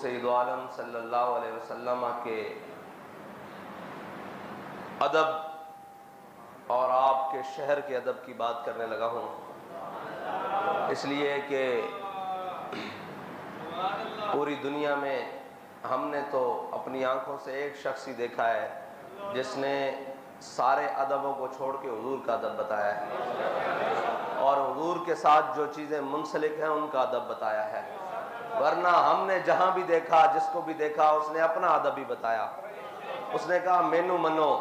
سید عالم صلی اللہ علیہ وسلم کے ادب اور آپ کے شہر کے ادب کی بات کرنے لگا ہوں، اس لیے کہ پوری دنیا میں ہم نے تو اپنی آنکھوں سے ایک شخص ہی دیکھا ہے جس نے سارے ادبوں کو چھوڑ کے حضور کا ادب بتایا ہے، اور حضور کے ساتھ جو چیزیں منسلک ہیں ان کا ادب بتایا ہے، ورنہ ہم نے جہاں بھی دیکھا، جس کو بھی دیکھا، اس نے اپنا ادب ہی بتایا۔ اس نے کہا مینو منو،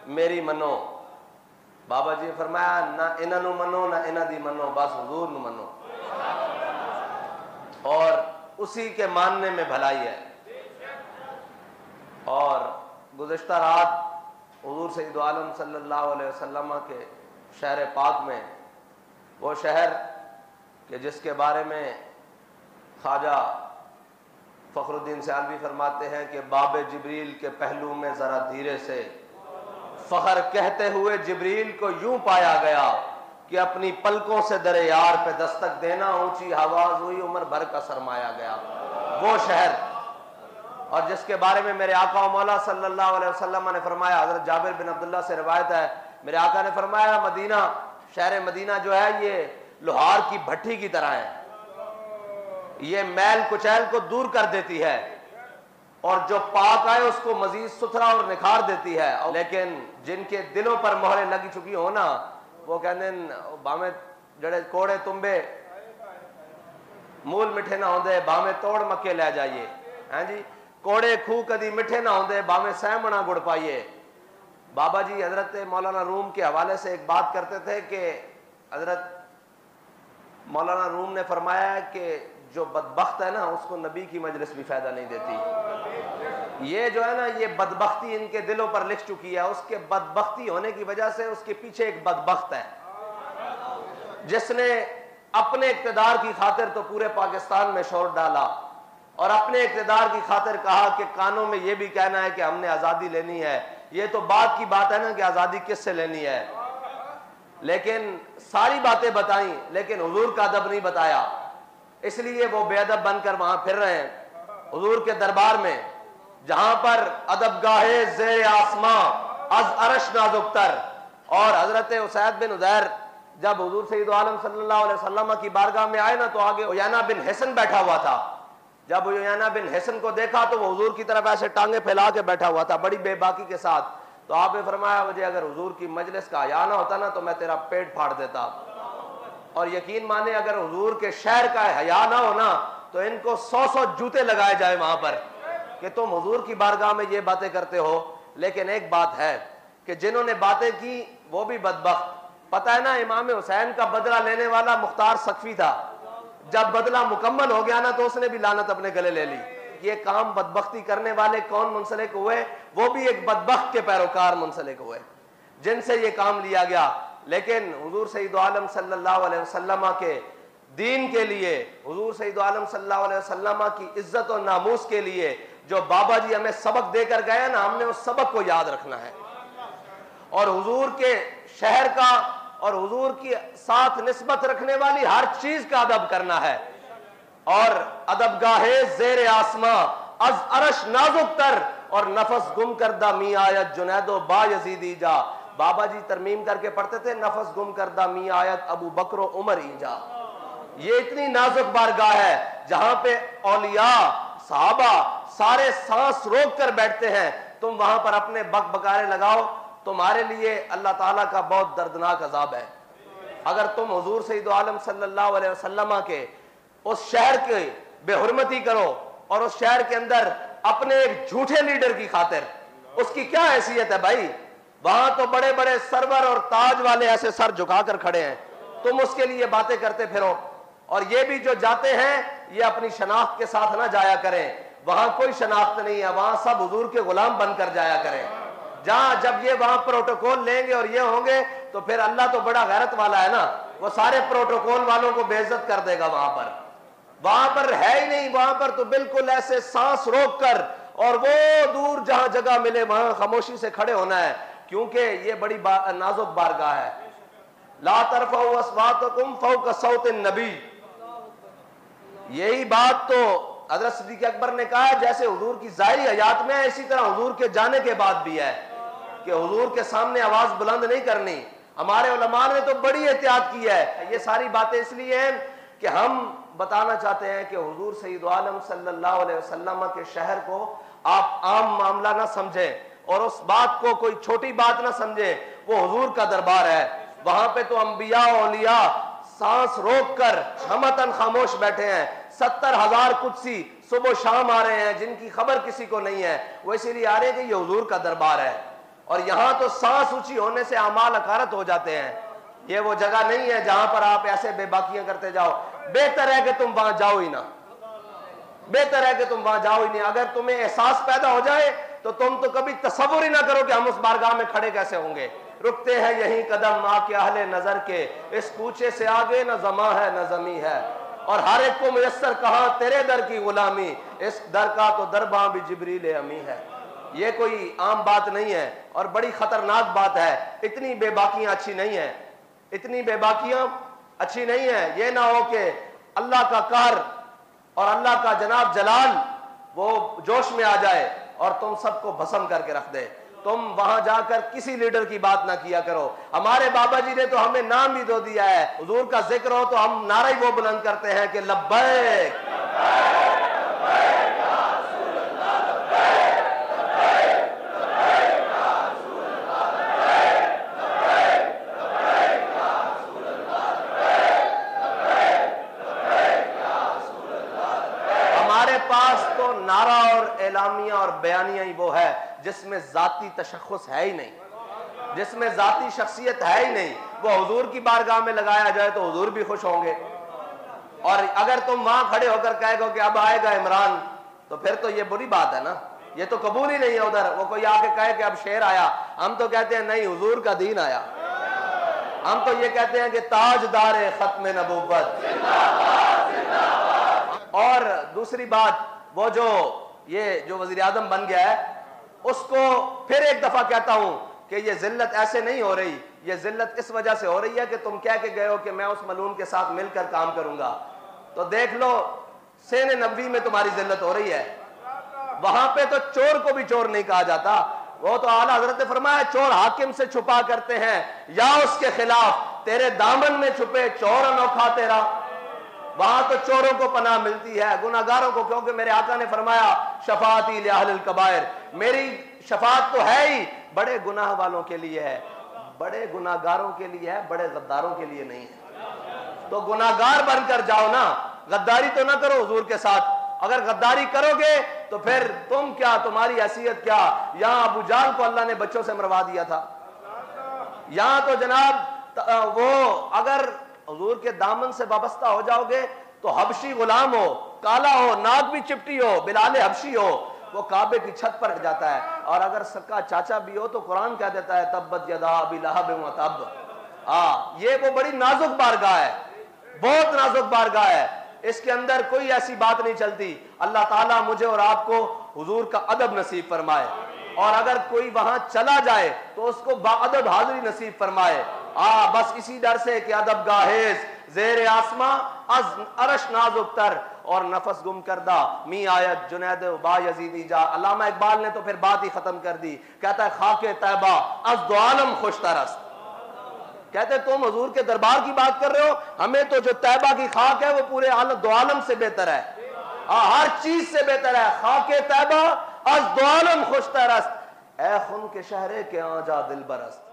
میری منو۔ بابا جی فرمایا نہ انہاں نو منو نہ انہاں دی منو، بس حضور نو منو، اور اسی کے ماننے میں بھلائی ہے۔ اور گزشتہ رات حضور سید عالم صلی اللہ علیہ وسلم کے شہر پاک میں، وہ شہر کہ جس کے بارے میں خواجہ فخر الدین سیالوی فرماتے ہیں کہ باب جبریل کے پہلو میں ذرا دھیرے سے فخر کہتے ہوئے جبریل کو یوں پایا گیا کہ اپنی پلکوں سے در یار پہ دستک دینا اونچی آواز ہوئی، عمر بھر کا سرمایا گیا۔ وہ شہر، اور جس کے بارے میں میرے آقا و مولا صلی اللہ علیہ وسلم نے فرمایا، حضرت جابر بن عبداللہ سے روایت ہے، میرے آقا نے فرمایا مدینہ، شہر مدینہ جو ہے یہ لوہار کی بھٹی کی طرح ہے، یہ میل کچیل کو دور کر دیتی ہے، اور جو پاک آئے اس کو مزید ستھرا اور نکھار دیتی ہے، لیکن جن کے دلوں پر مہریں لگی چکی ہو نا، وہ کہتے ہیں بامے جڑے کوڑے تمبے مول مٹھے نہ ہوندے بامے توڑ مکے لے جائیے، ہاں جی، کوڑے کھو کدی مٹھے نہ ہوندے بامے سہمنا گڑ پائیے۔ بابا جی حضرت مولانا روم کے حوالے سے ایک بات کرتے تھے کہ حضرت مولانا روم نے فرمایا ہے کہ جو بدبخت ہے نا اس کو نبی کی مجلس بھی فائدہ نہیں دیتی۔ یہ جو ہے نا یہ بدبختی ان کے دلوں پر لکھ چکی ہے، اس کے بدبختی ہونے کی وجہ سے اس کے پیچھے ایک بدبخت ہے جس نے اپنے اقتدار کی خاطر تو پورے پاکستان میں شور ڈالا، اور اپنے اقتدار کی خاطر کہا کہ کانوں میں یہ بھی کہنا ہے کہ ہم نے آزادی لینی ہے۔ یہ تو بات کی بات ہے نا کہ آزادی کس سے لینی ہے، لیکن ساری باتیں بتائیں لیکن حضور کا ادب نہیں بتایا، اس لیے وہ بے ادب بن کر وہاں پھر رہے ہیں حضور کے دربار میں، جہاں پر ادب گاہے زیر آسماں از عرش نازک تر۔ اور حضرت اسید بن حضیر جب حضور سید عالم صلی اللہ علیہ وسلم کی بارگاہ میں آئے نا تو آگے عیینہ بن حصن بیٹھا ہوا تھا۔ جب عیینہ بن حصن کو دیکھا تو وہ حضور کی طرف ایسے ٹانگیں پھیلا کے بیٹھا ہوا تھا بڑی بے باکی کے ساتھ، تو آپ نے فرمایا مجھے اگر حضور کی مجلس کا حیا نہ ہوتا نا تو میں تیرا پیٹ پھاڑ دیتا۔ اور یقین مانے اگر حضور کے شہر کا حیا نہ ہونا تو ان کو 100 جوتے لگائے جائے وہاں پر کہ تم حضور کی بارگاہ میں یہ باتیں کرتے ہو۔ لیکن ایک بات ہے کہ جنہوں نے باتیں کی وہ بھی بدبخت۔ پتہ ہے نا امام حسین کا بدلہ لینے والا مختار سقفی تھا، جب بدلہ مکمل ہو گیا نا تو اس نے بھی لعنت اپنے گلے لے لی۔ یہ کام بدبختی کرنے والے کون منسلک ہوئے؟ وہ بھی ایک بدبخت کے پیروکار منسلک ہوئے جن سے یہ کام لیا گیا۔ لیکن حضور سید عالم صلی اللہ علیہ وسلم کے دین کے لیے، حضور سید عالم صلی اللہ علیہ وسلم کی عزت و ناموس کے لیے جو بابا جی ہمیں سبق دے کر گئے نا، ہم نے اس سبق کو یاد رکھنا ہے، اور حضور کے شہر کا اور حضور کی ساتھ نسبت رکھنے والی ہر چیز کا ادب کرنا ہے۔ اور ادب گاہے زیر آسماں از عرش نازک تر، اور نفس گم کردہ می آیت جنید و با یزیدی جا۔ بابا جی ترمیم کر کے پڑھتے تھے نفس گم کردہ می آیت ابو بکر و عمر ایجا۔ یہ اتنی نازک بارگاہ ہے جہاں پہ اولیاء صحابہ سارے سانس روک کر بیٹھتے ہیں، تم وہاں پر اپنے بک بکارے لگاؤ، تمہارے لیے اللہ تعالیٰ کا بہت دردناک عذاب ہے۔ اگر تم حضور سید عالم صلی اللہ علیہ وسلم کے اس شہر کے بے حرمتی کرو اور اس شہر کے اندر اپنے ایک جھوٹے لیڈر کی خاطر، اس کی کیا حیثیت ہے بھائی؟ وہاں تو بڑے بڑے سرور اور تاج والے ایسے سر جھکا کر کھڑے ہیں، تم اس کے لیے باتیں کرتے پھرو۔ اور یہ بھی جو جاتے ہیں یہ اپنی شناخت کے ساتھ نہ جایا کریں، وہاں کوئی شناخت نہیں ہے، وہاں سب حضور کے غلام بن کر جایا کریں۔ جہاں جب یہ وہاں پروٹوکول لیں گے اور یہ ہوں گے تو پھر اللہ تو بڑا غیرت والا ہے نا، وہ سارے پروٹوکول والوں کو بے عزت کر دے گا۔ وہاں پر ہے ہی نہیں، وہاں پر تو بالکل ایسے سانس روک کر اور وہ دور جہاں جگہ ملے وہاں خاموشی سے کھڑے ہونا ہے، کیونکہ یہ بڑی نازک بارگاہ ہے۔ لا ترفعوا اصواتکم فوق صوت النبی، یہی بات تو حضرت صدیق اکبر نے کہا جیسے حضور کی ظاہری حیات میں ہے اسی طرح حضور کے جانے کے بعد بھی ہے کہ حضور کے سامنے آواز بلند نہیں کرنی. ہمارے علماء نے تو بڑی احتیاط کی ہے. یہ ساری باتیں اس لیے ہیں کہ ہم بتانا چاہتے ہیں کہ حضور سید عالم صلی اللہ علیہ وسلم کے شہر کو آپ عام معاملہ نہ سمجھیں اور اس بات کو کوئی چھوٹی بات نہ سمجھیں. وہ حضور کا دربار ہے. وہاں پہ تو انبیاء اولیاء سانس روک کر ہمتن خاموش بیٹھے ہیں. 70,000 قدسی صبح و شام آ رہے ہیں جن کی خبر کسی کو نہیں ہے. وہ اسی لیے آ رہے ہیں کہ یہ حضور کا دربار ہے. اور یہاں تو سانس اونچی ہونے سے اعمال اکارت ہو جاتے ہیں. یہ وہ جگہ نہیں ہے جہاں پر آپ ایسے بے باکیاں کرتے جاؤ. بہتر ہے کہ تم وہاں جاؤ ہی نہ. بہتر ہے کہ تم وہاں جاؤ ہی نہیں. اگر تمہیں احساس پیدا ہو جائے تو تم تو کبھی تصور ہی نہ کرو کہ ہم اس بارگاہ میں کھڑے کیسے ہوں گے. رکتے ہیں یہیں قدم آ کے اہل نظر کے, اس کوچے سے آگے نہ زماں ہے نہ زمیں ہے. اور ہر ایک کو میسر کہاں تیرے در کی غلامی, اس در کا تو درباں بھی جبریل امی ہے. یہ کوئی عام بات نہیں ہے اور بڑی خطرناک بات ہے. اتنی بے باکیاں اچھی نہیں ہیں. اتنی بے باکیاں اچھی نہیں ہیں. یہ نہ ہو کہ اللہ کا قہر اور اللہ کا جناب جلال وہ جوش میں آ جائے اور تم سب کو بھسم کر کے رکھ دے. تم وہاں جا کر کسی لیڈر کی بات نہ کیا کرو. ہمارے بابا جی نے تو ہمیں نام بھی دو دیا ہے. حضور کا ذکر ہو تو ہم نعرہ وہ بلند کرتے ہیں کہ لبیک نعرہ اور اعلامیہ اور بیانیہ ہی وہ ہے جس میں ذاتی تشخص ہے ہی نہیں, جس میں ذاتی شخصیت ہے ہی نہیں. وہ حضور کی بارگاہ میں لگایا جائے تو حضور بھی خوش ہوں گے. اور اگر تم وہاں کھڑے ہو کر کہے گو کہ اب آئے گا عمران تو پھر تو یہ بری بات ہے نا. یہ تو قبول ہی نہیں ہے. ادھر وہ کوئی آ کے کہے کہ اب شیر آیا, ہم تو کہتے ہیں نہیں حضور کا دین آیا. ہم تو یہ کہتے ہیں کہ تاجدار ختم نبوت. اور دوسری بات, وہ جو وزیر اعظم بن گیا ہے اس کو پھر ایک دفعہ کہتا ہوں کہ یہ ذلت ایسے نہیں ہو رہی. یہ ذلت اس وجہ سے ہو رہی ہے کہ تم کہہ کے گئے ہو کہ میں اس ملعون کے ساتھ مل کر کام کروں گا. تو دیکھ لو سین نبوی میں تمہاری ذلت ہو رہی ہے. وہاں پہ تو چور کو بھی چور نہیں کہا جاتا. وہ تو اعلیٰ حضرت نے فرمایا چور حاکم سے چھپا کرتے ہیں یا اس کے خلاف, تیرے دامن میں چھپے چور انوکھا تیرا. وہاں تو چوروں کو پناہ ملتی ہے, گناہگاروں کو, کیونکہ میرے آقا نے فرمایا شفاعتی لأہل الکبائر, میری شفاعت تو ہے ہی بڑے گناہ والوں کے لیے ہے, بڑے گناہگاروں کے لیے ہے, بڑے غداروں کے لیے نہیں ہے. تو گناہگار بن کر جاؤ نا, غداری تو نہ کرو حضور کے ساتھ. اگر غداری کرو گے تو پھر تم کیا, تمہاری حیثیت کیا. یہاں ابو جہل کو اللہ نے بچوں سے مروا دیا تھا. یہاں تو جناب وہ اگر حضور کے دامن سے وابستہ ہو جاؤ گے تو حبشی غلام ہو, کالا ہو, ناک بھی چپٹی ہو, بلال حبشی ہو, وہ کعبے کی چھت پر جاتا ہے. اور اگر سکا چاچا بھی ہو تو قرآن کہہ دیتا ہے تبت یدا ابی لہب وتب. یہ وہ بڑی نازک بارگاہ ہے, بہت نازک بارگاہ ہے. اس کے اندر کوئی ایسی بات نہیں چلتی. اللہ تعالیٰ مجھے اور آپ کو حضور کا ادب نصیب فرمائے, اور اگر کوئی وہاں چلا جائے تو اس کو باادب حاضری نصیب فرمائے. بس اسی ڈر سے کہ ادب گاہیز زیر آسماں از عرش نازک تر اور نفس گم کردہ می آیت جنید با یزیدی جا. علامہ اقبال نے تو پھر بات ہی ختم کر دی, کہتا ہے خاک طیبہ از دو عالم خوش ترست. کہتے تم حضور کے دربار کی بات کر رہے ہو, ہمیں تو جو طیبہ کی خاک ہے وہ پورے دو عالم سے بہتر ہے, ہر چیز سے بہتر ہے. خاک طیبہ از دو عالم خوش ترست, اے خون کے شہرے کے آجا دل برست.